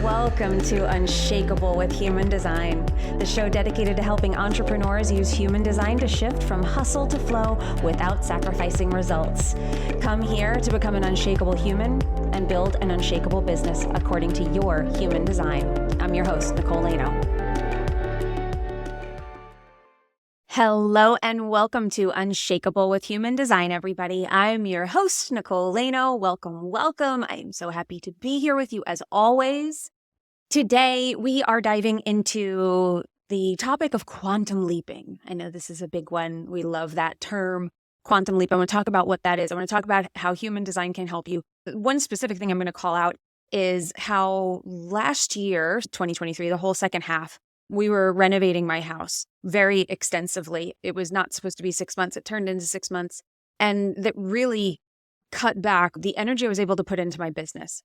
Welcome to Unshakeable with Human Design, the show dedicated to helping entrepreneurs use human design to shift from hustle to flow without sacrificing results. Come here to become an unshakable human and build an unshakable business according to your human design. I'm your host, Nicole. Hello and welcome to Unshakeable with Human Design, everybody. I'm your host, Nicole. Welcome. I am so happy to be here with you as always. Today, we are diving into the topic of quantum leaping. I know this is a big one. We love that term, quantum leap. I want to talk about what that is. I want to talk about how human design can help you. One specific thing I'm going to call out is how last year, 2023, the whole second half, we were renovating my house very extensively. It was not supposed to be 6 months. It turned into 6 months. And that really cut back the energy I was able to put into my business.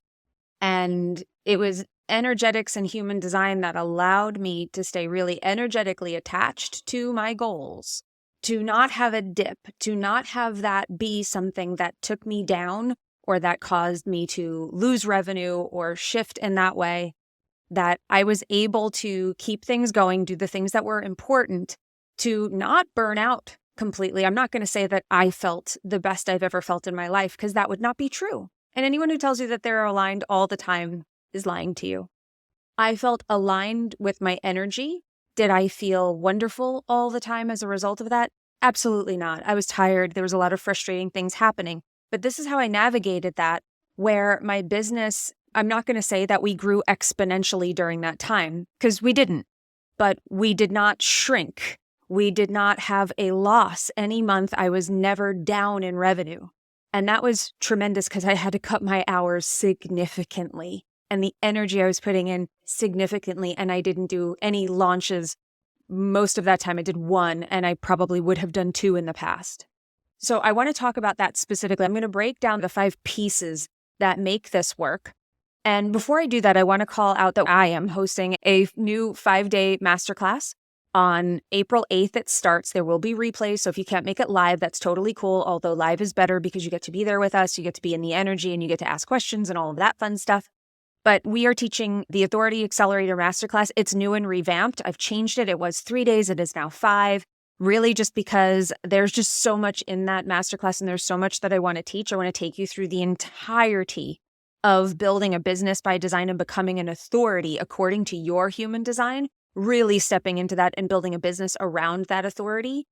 And it was energetics and human design that allowed me to stay really energetically attached to my goals, to not have a dip, to not have that be something that took me down or that caused me to lose revenue or shift in that way. That I was able to keep things going, do the things that were important, to not burn out completely. I'm not going to say that I felt the best I've ever felt in my life, because that would not be true. And anyone who tells you that they're aligned all the time is lying to you. I felt aligned with my energy. Did I feel wonderful all the time as a result of that? Absolutely not. I was tired. There was a lot of frustrating things happening. But this is how I navigated that, where my business, I'm not going to say that we grew exponentially during that time, because we didn't, but we did not shrink. We did not have a loss any month. I was never down in revenue. And that was tremendous because I had to cut my hours significantly and the energy I was putting in significantly. And I didn't do any launches. Most of that time I did one, and I probably would have done two in the past. So I want to talk about that specifically. I'm going to break down the 5 pieces that make this work. And before I do that, I want to call out that I am hosting a new 5-day masterclass. On April 8th, it starts. There will be replays. So if you can't make it live, that's totally cool. Although live is better because you get to be there with us. You get to be in the energy and you get to ask questions and all of that fun stuff. But we are teaching the Authority Accelerator Masterclass. It's new and revamped. I've changed it. It was 3 days. It is now 5. Really just because there's just so much in that masterclass and there's so much that I want to teach. I want to take you through the entirety of building a business by design and becoming an authority according to your human design, really stepping into that and building a business around that authority.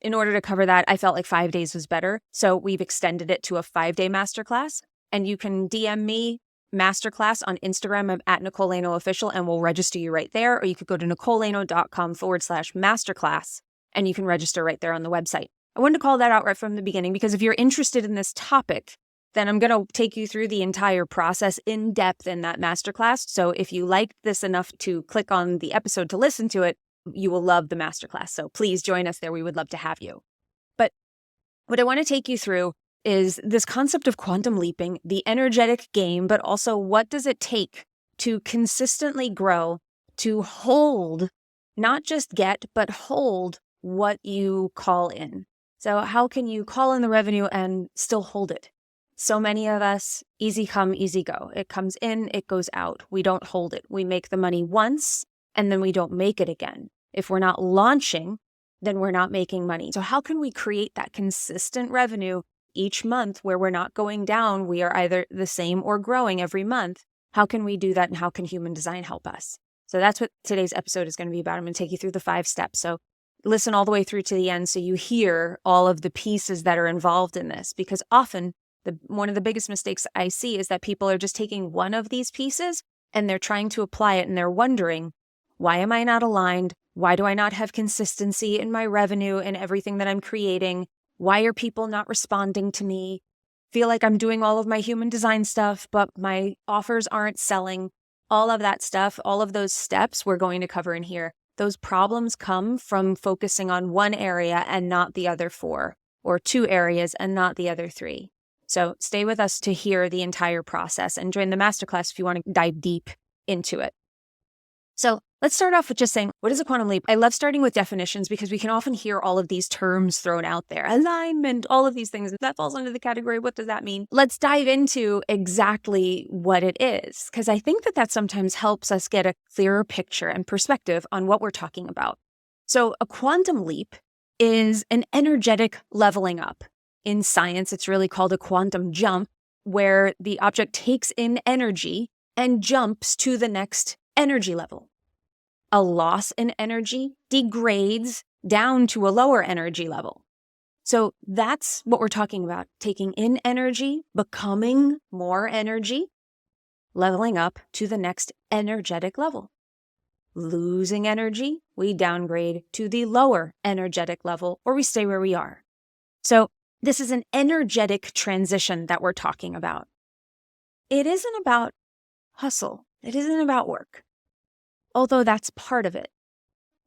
In order to cover that, I felt like 5 days was better. So we've extended it to a 5-day masterclass. And you can DM me masterclass on Instagram. I'm at Nicole Official, and we'll register you right there. Or you could go to nicoleno.com/masterclass and you can register right there on the website. I wanted to call that out right from the beginning because if you're interested in this topic, then I'm going to take you through the entire process in depth in that masterclass. So if you liked this enough to click on the episode to listen to it, you will love the masterclass. So please join us there. We would love to have you. But what I want to take you through is this concept of quantum leaping, the energetic game, but also what does it take to consistently grow, to hold, not just get, but hold what you call in. So how can you call in the revenue and still hold it? So many of us, easy come, easy go. It comes in, it goes out. We don't hold it. We make the money once, and then we don't make it again. If we're not launching, then we're not making money. So how can we create that consistent revenue each month where we're not going down? We are either the same or growing every month. How can we do that, and how can human design help us? So that's what today's episode is going to be about. I'm going to take you through the 5 steps. So listen all the way through to the end so you hear all of the pieces that are involved in this, because often one of the biggest mistakes I see is that people are just taking one of these pieces and they're trying to apply it and they're wondering, why am I not aligned? Why do I not have consistency in my revenue and everything that I'm creating? Why are people not responding to me? Feel like I'm doing all of my human design stuff, but my offers aren't selling. All of that stuff, all of those steps we're going to cover in here. Those problems come from focusing on one area and not the other 4, or 2 areas and not the other 3. So stay with us to hear the entire process and join the masterclass if you want to dive deep into it. So let's start off with just saying, what is a quantum leap? I love starting with definitions because we can often hear all of these terms thrown out there. Alignment, all of these things. That falls under the category. What does that mean? Let's dive into exactly what it is, because I think that sometimes helps us get a clearer picture and perspective on what we're talking about. So a quantum leap is an energetic leveling up. In science, it's really called a quantum jump, where the object takes in energy and jumps to the next energy level. A loss in energy degrades down to a lower energy level. So that's what we're talking about. Taking in energy, becoming more energy, leveling up to the next energetic level. Losing energy, we downgrade to the lower energetic level, or we stay where we are. So this is an energetic transition that we're talking about. It isn't about hustle. It isn't about work, although that's part of it.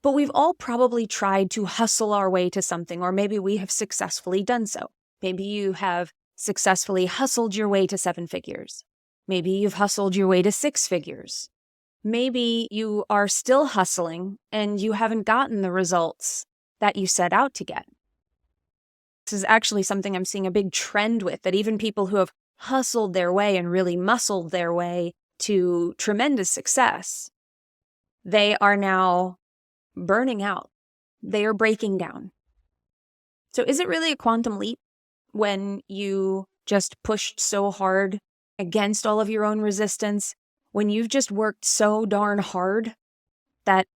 But we've all probably tried to hustle our way to something, or maybe we have successfully done so. Maybe you have successfully hustled your way to 7 figures. Maybe you've hustled your way to 6 figures. Maybe you are still hustling and you haven't gotten the results that you set out to get. This is actually something I'm seeing a big trend with, that even people who have hustled their way and really muscled their way to tremendous success, they are now burning out. They are breaking down. So is it really a quantum leap when you just pushed so hard against all of your own resistance, when you've just worked so darn hard that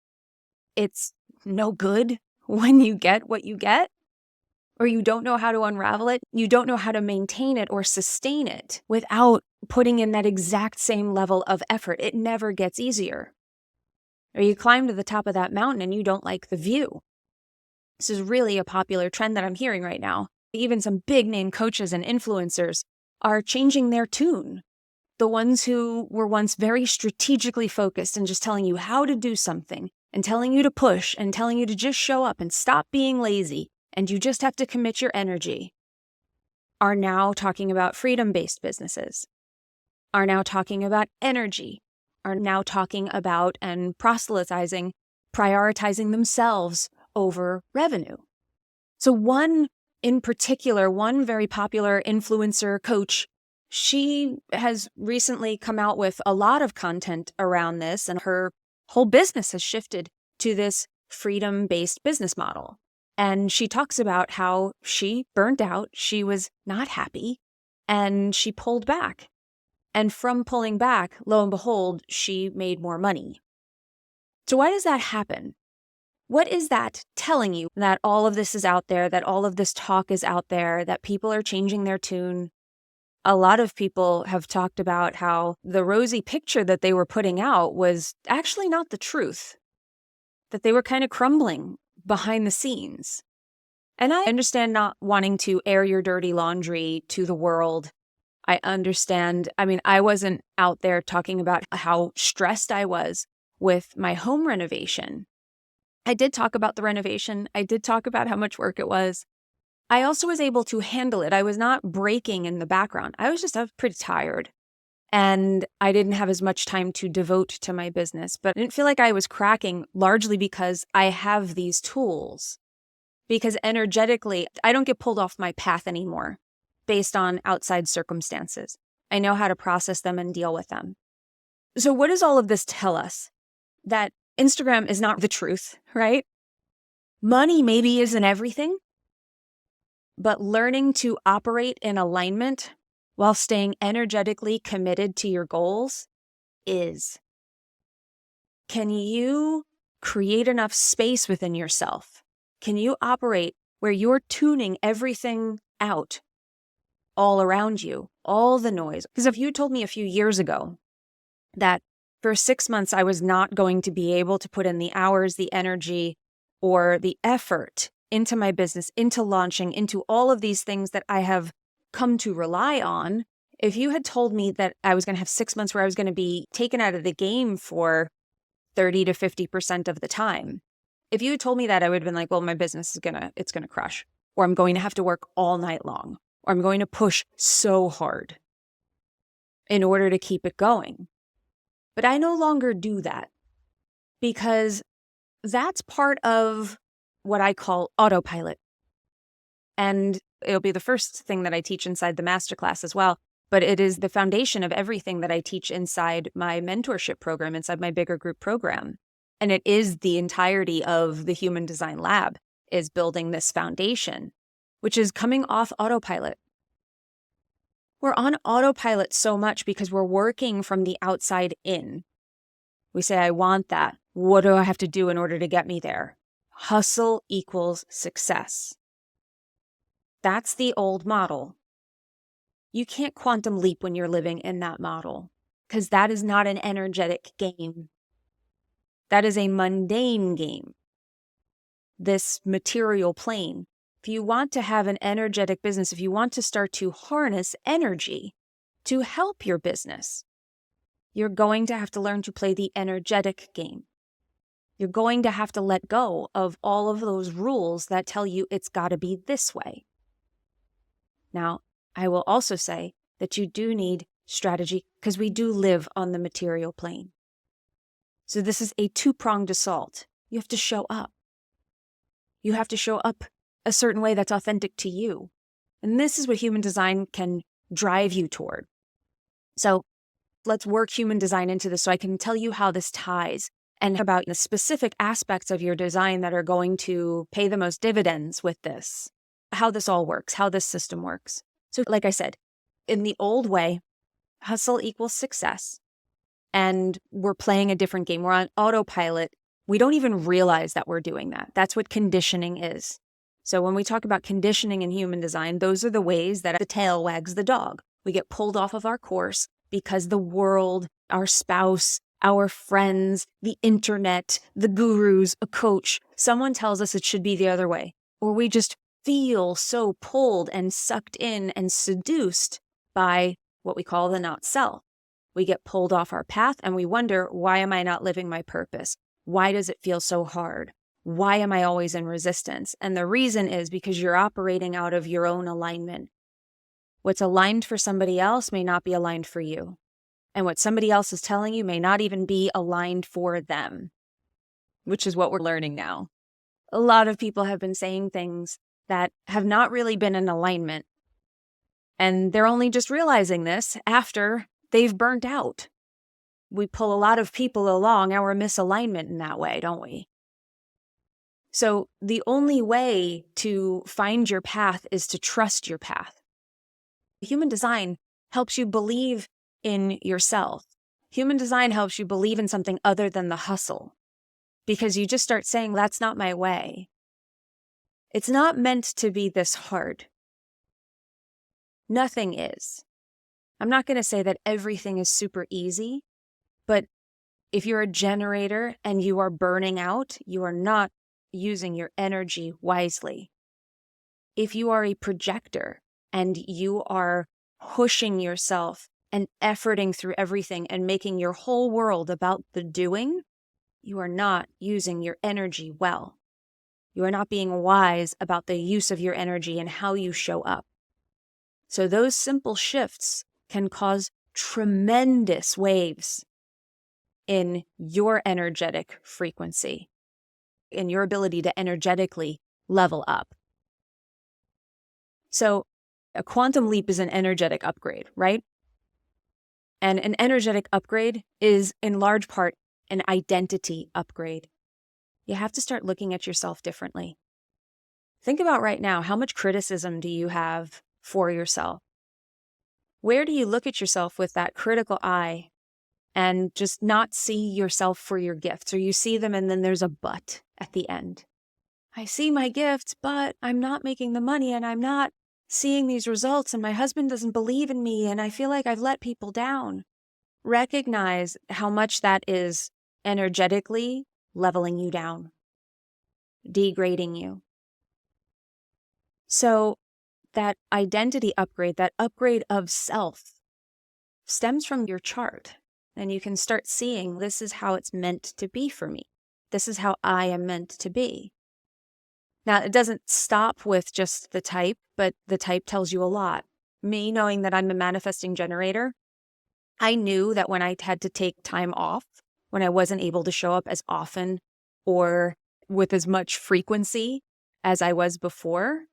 it's no good when you get what you get? Or you don't know how to unravel it? You don't know how to maintain it or sustain it without putting in that exact same level of effort. It never gets easier. Or you climb to the top of that mountain and you don't like the view. This is really a popular trend that I'm hearing right now. Even some big name coaches and influencers are changing their tune. The ones who were once very strategically focused and just telling you how to do something and telling you to push and telling you to just show up and stop being lazy and you just have to commit your energy, are now talking about freedom-based businesses, are now talking about energy, are now talking about and proselytizing, prioritizing themselves over revenue. So one in particular, one very popular influencer coach, she has recently come out with a lot of content around this, and her whole business has shifted to this freedom-based business model. And she talks about how she burned out, she was not happy, and she pulled back. And from pulling back, lo and behold, she made more money. So why does that happen? What is that telling you? That all of this is out there, that all of this talk is out there, that people are changing their tune? A lot of people have talked about how the rosy picture that they were putting out was actually not the truth, that they were kind of crumbling behind the scenes. And I understand not wanting to air your dirty laundry to the world. I understand. I mean, I wasn't out there talking about how stressed I was with my home renovation. I did talk about the renovation. I did talk about how much work it was. I also was able to handle it. I was not breaking in the background. I was pretty tired. And I didn't have as much time to devote to my business. But I didn't feel like I was cracking, largely because I have these tools. Because energetically, I don't get pulled off my path anymore based on outside circumstances. I know how to process them and deal with them. So what does all of this tell us? That Instagram is not the truth, right? Money maybe isn't everything, but learning to operate in alignment while staying energetically committed to your goals is. Can you create enough space within yourself? Can you operate where you're tuning everything out all around you, all the noise? Because if you told me a few years ago that for 6 months I was not going to be able to put in the hours, the energy, or the effort into my business, into launching, into all of these things that I have come to rely on, if you had told me that I was going to have 6 months where I was going to be taken out of the game for 30 to 50% of the time, if you had told me that, I would have been like, well, my business is it's going to crush, or I'm going to have to work all night long, or I'm going to push so hard in order to keep it going. But I no longer do that. because that's part of what I call autopilot. And it'll be the first thing that I teach inside the masterclass as well. But it is the foundation of everything that I teach inside my mentorship program, inside my bigger group program. And it is the entirety of the Human Design Lab is building this foundation, which is coming off autopilot. We're on autopilot so much because we're working from the outside in. We say, I want that. What do I have to do in order to get me there? Hustle equals success. That's the old model. You can't quantum leap when you're living in that model because that is not an energetic game. That is a mundane game. This material plane. If you want to have an energetic business, if you want to start to harness energy to help your business, you're going to have to learn to play the energetic game. You're going to have to let go of all of those rules that tell you it's got to be this way. Now, I will also say that you do need strategy because we do live on the material plane. So this is a two-pronged assault. You have to show up. You have to show up a certain way that's authentic to you. And this is what human design can drive you toward. So let's work human design into this so I can tell you how this ties and about the specific aspects of your design that are going to pay the most dividends with this, how this all works, how this system works. So like I said, in the old way, hustle equals success. And we're playing a different game. We're on autopilot. We don't even realize that we're doing that. That's what conditioning is. So when we talk about conditioning in human design, those are the ways that the tail wags the dog. We get pulled off of our course because the world, our spouse, our friends, the internet, the gurus, a coach, someone tells us it should be the other way. Or we just feel so pulled and sucked in and seduced by what we call the not self. We get pulled off our path and we wonder, why am I not living my purpose? Why does it feel so hard? Why am I always in resistance? And the reason is because you're operating out of your own alignment. What's aligned for somebody else may not be aligned for you. And what somebody else is telling you may not even be aligned for them, which is what we're learning now. A lot of people have been saying things that have not really been in alignment. And they're only just realizing this after they've burnt out. We pull a lot of people along our misalignment in that way, don't we? So the only way to find your path is to trust your path. Human design helps you believe in yourself. Human design helps you believe in something other than the hustle, because you just start saying, that's not my way. It's not meant to be this hard. Nothing is. I'm not going to say that everything is super easy, but if you're a generator and you are burning out, you are not using your energy wisely. If you are a projector and you are pushing yourself and efforting through everything and making your whole world about the doing, you are not using your energy well. You are not being wise about the use of your energy and how you show up. So those simple shifts can cause tremendous waves in your energetic frequency, in your ability to energetically level up. So a quantum leap is an energetic upgrade, right? And an energetic upgrade is in large part an identity upgrade. You have to start looking at yourself differently. Think about right now, how much criticism do you have for yourself? Where do you look at yourself with that critical eye and just not see yourself for your gifts? Or you see them and then there's a but at the end. I see my gifts, but I'm not making the money and I'm not seeing these results and my husband doesn't believe in me and I feel like I've let people down. Recognize how much that is energetically leveling you down, degrading you. So that identity upgrade, that upgrade of self, stems from your chart. And you can start seeing, this is how it's meant to be for me. This is how I am meant to be. Now, it doesn't stop with just the type, but the type tells you a lot. Me, knowing that I'm a manifesting generator, I knew that when I had to take time off, when I wasn't able to show up as often or with as much frequency as I was before,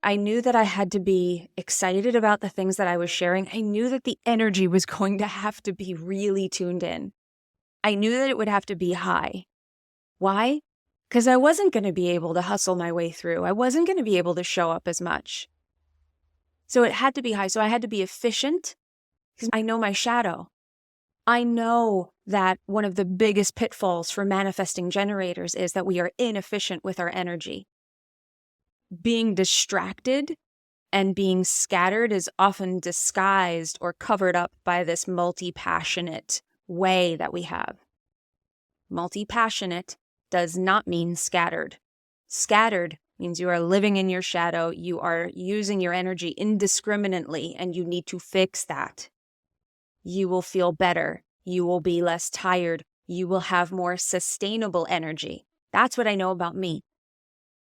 I knew that I had to be excited about the things that I was sharing. I knew that the energy was going to have to be really tuned in. I knew that it would have to be high. Why? Because I wasn't going to be able to hustle my way through. I wasn't going to be able to show up as much. So it had to be high. So I had to be efficient because I know my shadow. I know that one of the biggest pitfalls for manifesting generators is that we are inefficient with our energy. Being distracted and being scattered is often disguised or covered up by this multi-passionate way that we have. Multi-passionate does not mean scattered. Scattered means you are living in your shadow, you are using your energy indiscriminately, and you need to fix that. You will feel better. You will be less tired. You will have more sustainable energy. That's what I know about me.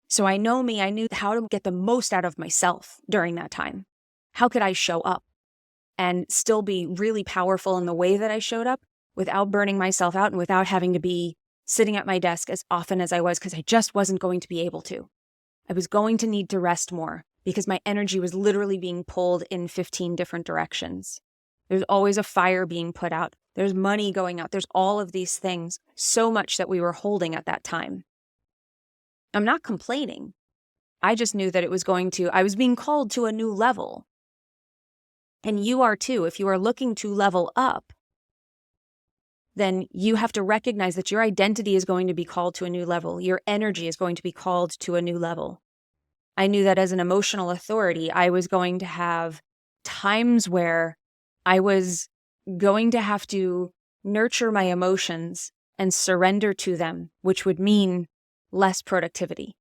So I know me, I knew how to get the most out of myself during that time. How could I show up and still be really powerful in the way that I showed up without burning myself out and without having to be sitting at my desk as often as I was, because I just wasn't going to be able to. I was going to need to rest more because my energy was literally being pulled in 15 different directions. There's always a fire being put out. There's money going out. There's all of these things, so much that we were holding at that time. I'm not complaining. I just knew that I was being called to a new level. And you are too. If you are looking to level up, then you have to recognize that your identity is going to be called to a new level. Your energy is going to be called to a new level. I knew that as an emotional authority, I was going to have times where I was going to have to nurture my emotions and surrender to them, which would mean less productivity.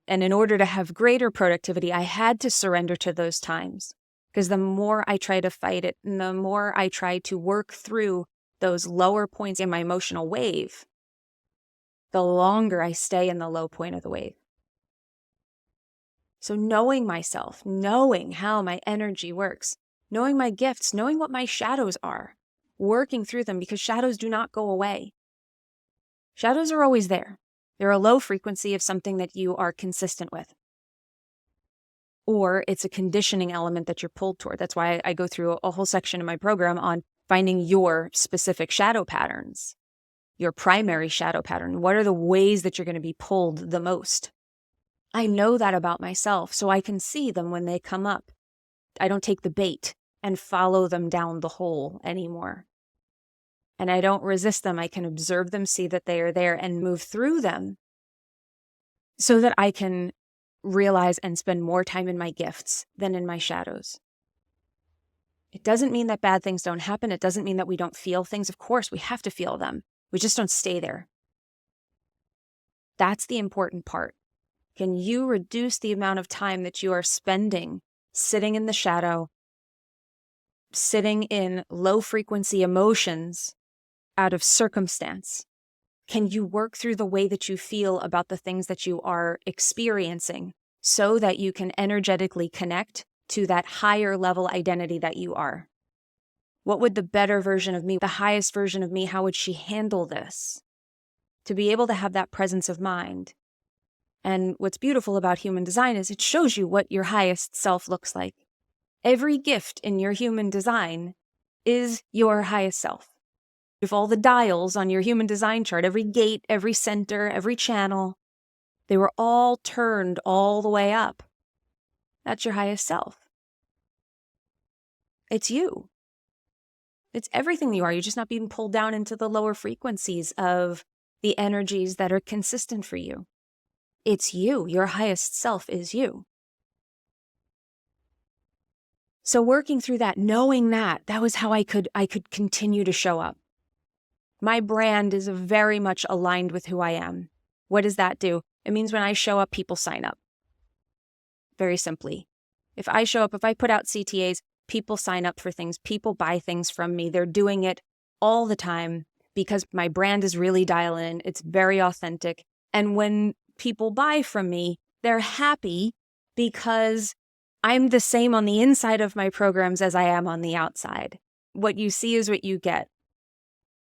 And in order to have greater productivity, I had to surrender to those times. Because the more I try to fight it, and the more I try to work through those lower points in my emotional wave, the longer I stay in the low point of the wave. So knowing myself, knowing how my energy works, knowing my gifts, knowing what my shadows are, working through them, because shadows do not go away. Shadows are always there. They're a low frequency of something that you are consistent with. Or it's a conditioning element that you're pulled toward. That's why I go through a whole section in my program on finding your specific shadow patterns, your primary shadow pattern. What are the ways that you're going to be pulled the most? I know that about myself, so I can see them when they come up. I don't take the bait and follow them down the hole anymore. And I don't resist them. I can observe them, see that they are there, and move through them so that I can realize and spend more time in my gifts than in my shadows. It doesn't mean that bad things don't happen. It doesn't mean that we don't feel things. Of course, we have to feel them. We just don't stay there. That's the important part. Can you reduce the amount of time that you are spending sitting in the shadow, sitting in low frequency emotions out of circumstance? Can you work through the way that you feel about the things that you are experiencing so that you can energetically connect to that higher level identity that you are? What would the better version of me, the highest version of me, how would she handle this? To be able to have that presence of mind. And what's beautiful about human design is it shows you what your highest self looks like. Every gift in your human design is your highest self. If all the dials on your human design chart, every gate, every center, every channel, they were all turned all the way up, that's your highest self. It's you. It's everything you are. You're just not being pulled down into the lower frequencies of the energies that are consistent for you. It's you. Your highest self is you. So working through that, knowing that was how I could continue to show up. My brand is very much aligned with who I am. What does that do? It means when I show up, people sign up. Very simply. If I show up, if I put out CTAs, people sign up for things. People buy things from me. They're doing it all the time because my brand is really dialed in. It's very authentic. And when people buy from me, they're happy because I'm the same on the inside of my programs as I am on the outside. What you see is what you get.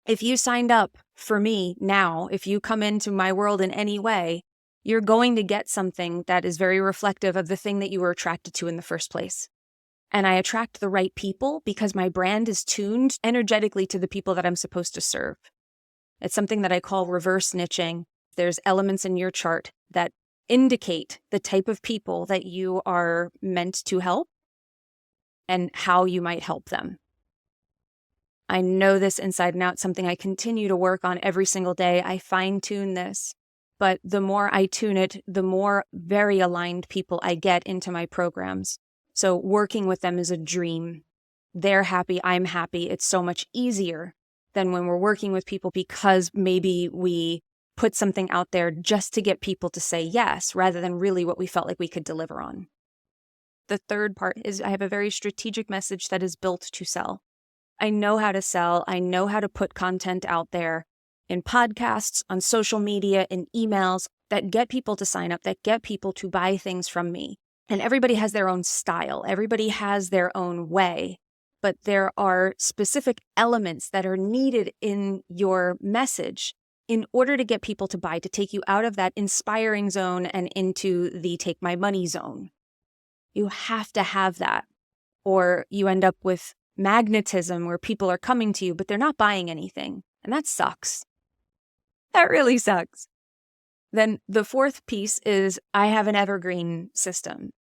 If you signed up for me now, if you come into my world in any way, you're going to get something that is very reflective of the thing that you were attracted to in the first place. And I attract the right people because my brand is tuned energetically to the people that I'm supposed to serve. It's something that I call reverse niching. There's elements in your chart that indicate the type of people that you are meant to help and how you might help them. I know this inside and out, something I continue to work on every single day. I fine-tune this, but the more I tune it, the more very aligned people I get into my programs. So working with them is a dream. They're happy, I'm happy. It's so much easier than when we're working with people because maybe we put something out there just to get people to say yes, rather than really what we felt like we could deliver on. The third part is I have a very strategic message that is built to sell. I know how to sell. I know how to put content out there in podcasts, on social media, in emails that get people to sign up, that get people to buy things from me. And everybody has their own style. Everybody has their own way. But there are specific elements that are needed in your message in order to get people to buy, to take you out of that inspiring zone and into the take my money zone. You have to have that, or you end up with magnetism where people are coming to you, but they're not buying anything. And that sucks. That really sucks. Then the fourth piece is I have an evergreen system.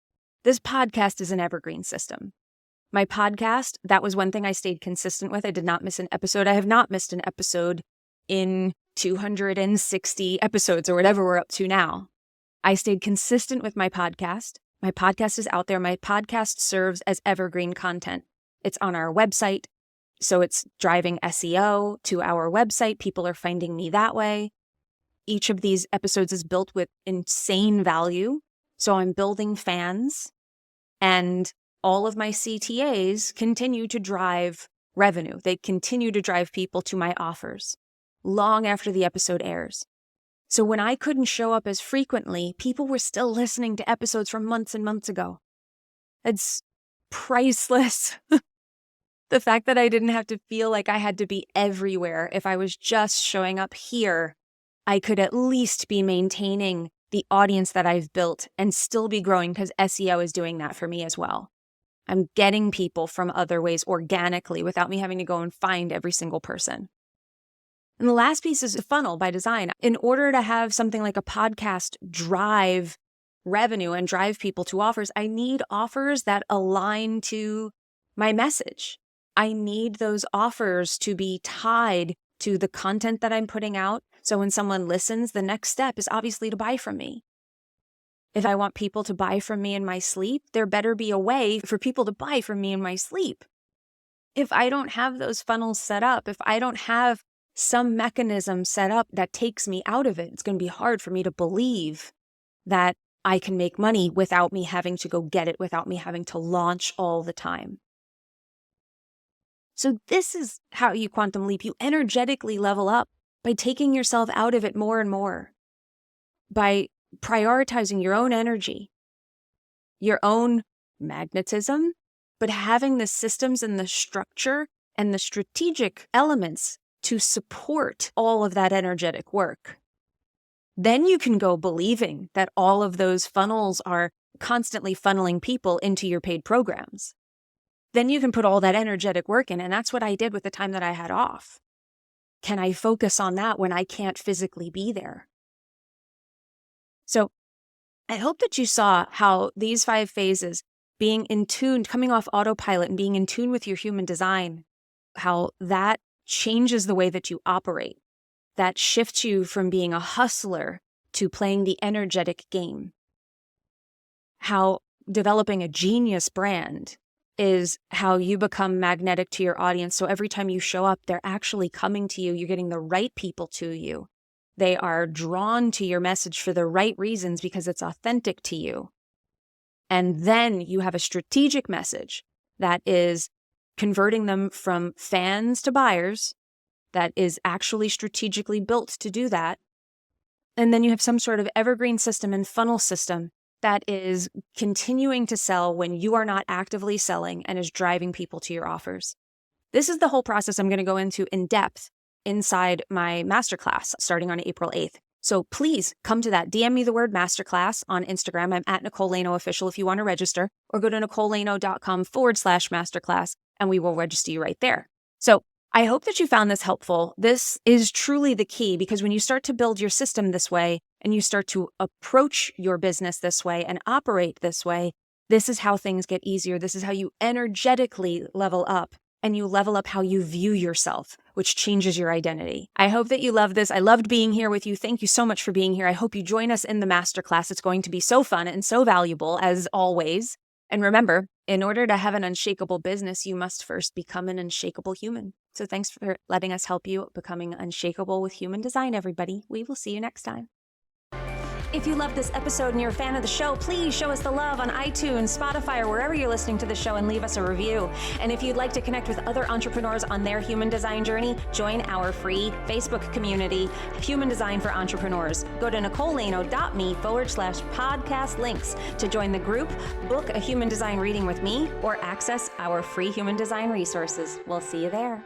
This podcast is an evergreen system. My podcast, that was one thing I stayed consistent with. I did not miss an episode. I have not missed an episode in 260 episodes or whatever we're up to now. I stayed consistent with my podcast. My podcast is out there. My podcast serves as evergreen content. It's on our website, so it's driving SEO to our website. People are finding me that way. Each of these episodes is built with insane value, so I'm building fans, and all of my CTAs continue to drive revenue. They continue to drive people to my offers long after the episode airs. So when I couldn't show up as frequently, people were still listening to episodes from months and months ago. It's priceless. The fact that I didn't have to feel like I had to be everywhere. If I was just showing up here, I could at least be maintaining the audience that I've built and still be growing because SEO is doing that for me as well. I'm getting people from other ways organically without me having to go and find every single person. And the last piece is a funnel by design. In order to have something like a podcast drive revenue and drive people to offers, I need offers that align to my message. I need those offers to be tied to the content that I'm putting out. So when someone listens, the next step is obviously to buy from me. If I want people to buy from me in my sleep, there better be a way for people to buy from me in my sleep. If I don't have those funnels set up, if I don't have some mechanism set up that takes me out of it, it's going to be hard for me to believe that I can make money without me having to go get it, without me having to launch all the time. So this is how you quantum leap. You energetically level up by taking yourself out of it more and more, by prioritizing your own energy, your own magnetism, but having the systems and the structure and the strategic elements to support all of that energetic work. Then you can go believing that all of those funnels are constantly funneling people into your paid programs. Then you can put all that energetic work in, and that's what I did with the time that I had off. Can I focus on that when I can't physically be there? So I hope that you saw how these 5 phases, being in tune, coming off autopilot and being in tune with your human design, how that changes the way that you operate. That shifts you from being a hustler to playing the energetic game. How developing a genius brand is how you become magnetic to your audience. So every time you show up, they're actually coming to you. You're getting the right people to you. They are drawn to your message for the right reasons because it's authentic to you. And then you have a strategic message that is converting them from fans to buyers, that is actually strategically built to do that. And then you have some sort of evergreen system and funnel system that is continuing to sell when you are not actively selling and is driving people to your offers. This is the whole process I'm going to go into in depth inside my masterclass starting on April 8th. So please come to that. DM me the word masterclass on Instagram. I'm at Nicole Laino Official if you want to register, or go to NicoleLaino.com/masterclass and we will register you right there. So I hope that you found this helpful. This is truly the key, because when you start to build your system this way and you start to approach your business this way and operate this way, this is how things get easier. This is how you energetically level up, and you level up how you view yourself, which changes your identity. I hope that you love this. I loved being here with you. Thank you so much for being here. I hope you join us in the masterclass. It's going to be so fun and so valuable, as always. And remember, in order to have an unshakable business, you must first become an unshakable human. So thanks for letting us help you becoming unshakable with human design, everybody. We will see you next time. If you love this episode and you're a fan of the show, please show us the love on iTunes, Spotify, or wherever you're listening to the show, and leave us a review. And if you'd like to connect with other entrepreneurs on their human design journey, join our free Facebook community, Human Design for Entrepreneurs. Go to NicoleLaino.me/podcast links to join the group, book a human design reading with me, or access our free human design resources. We'll see you there.